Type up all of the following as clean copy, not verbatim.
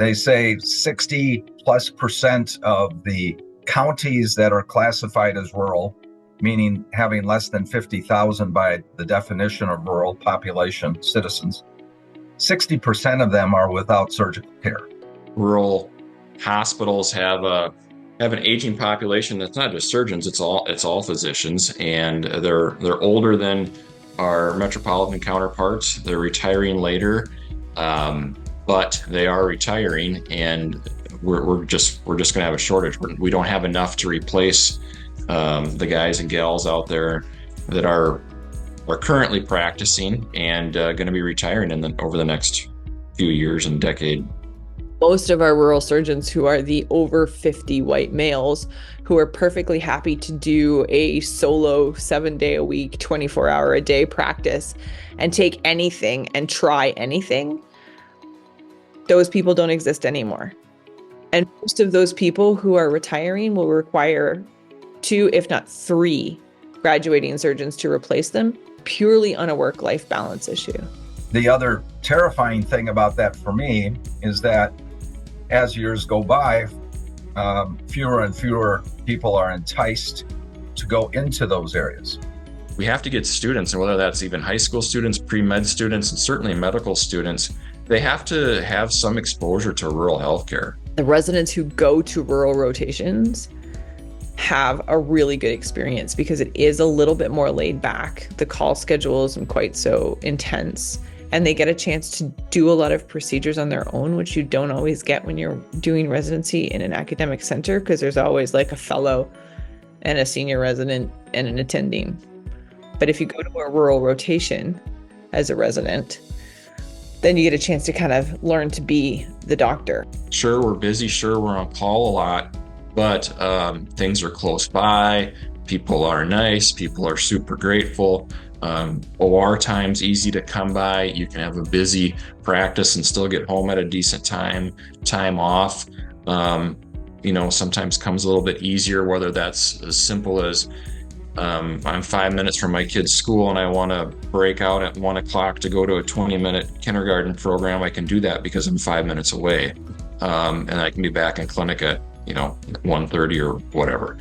They say 60+% of the counties that are classified as rural, meaning having less than 50,000 by the definition of rural population citizens, 60% of them are without surgical care. Rural hospitals have an aging population that's not just surgeons, it's all physicians, and they're older than our metropolitan counterparts. They're retiring later, but they are retiring, and we're just going to have a shortage. We don't have enough to replace the guys and gals out there that are currently practicing and going to be retiring over the next few years and decade. Most of our rural surgeons who are the over 50 white males who are perfectly happy to do a solo 7-day-a-week, 24-hour-a-day practice and take anything and try anything, those people don't exist anymore. And most of those people who are retiring will require 2, if not 3, graduating surgeons to replace them, purely on a work-life balance issue. The other terrifying thing about that for me is that as years go by, fewer and fewer people are enticed to go into those areas. We have to get students, and whether that's even high school students, pre-med students, and certainly medical students, they have to have some exposure to rural healthcare. The residents who go to rural rotations have a really good experience because it is a little bit more laid back. The call schedule isn't quite so intense, and they get a chance to do a lot of procedures on their own, which you don't always get when you're doing residency in an academic center, because there's always like a fellow and a senior resident and an attending. But if you go to a rural rotation as a resident, then you get a chance to kind of learn to be the doctor. Sure, we're busy. Sure, we're on call a lot, but things are close by. People are nice. People are super grateful. OR time's easy to come by. You can have a busy practice and still get home at a decent time. Time off, sometimes comes a little bit easier, whether that's as simple as I'm 5 minutes from my kid's school and I want to break out at 1 o'clock to go to a 20-minute kindergarten program. I can do that because I'm 5 minutes away. And I can be back in clinic at 1:30 or whatever.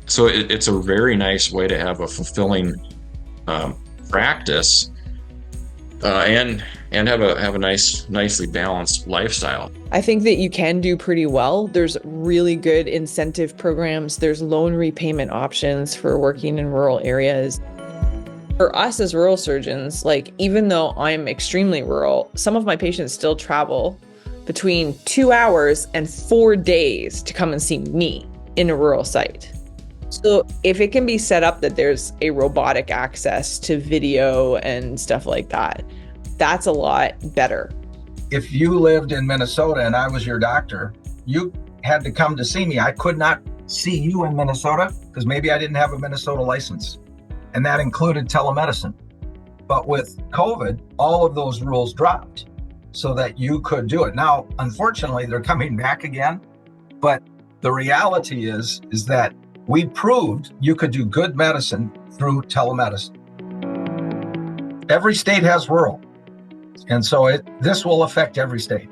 So it's a very nice way to have a fulfilling practice and have a nicely balanced lifestyle. I think that you can do pretty well. There's really good incentive programs. There's loan repayment options for working in rural areas. For us as rural surgeons, even though I'm extremely rural, some of my patients still travel between 2 hours and 4 days to come and see me in a rural site. So if it can be set up that there's a robotic access to video and stuff like that, that's a lot better. If you lived in Minnesota and I was your doctor, you had to come to see me. I could not see you in Minnesota because maybe I didn't have a Minnesota license, and that included telemedicine. But with COVID, all of those rules dropped so that you could do it. Now, unfortunately, they're coming back again, but the reality is that we proved you could do good medicine through telemedicine. Every state has rural, and so this will affect every state.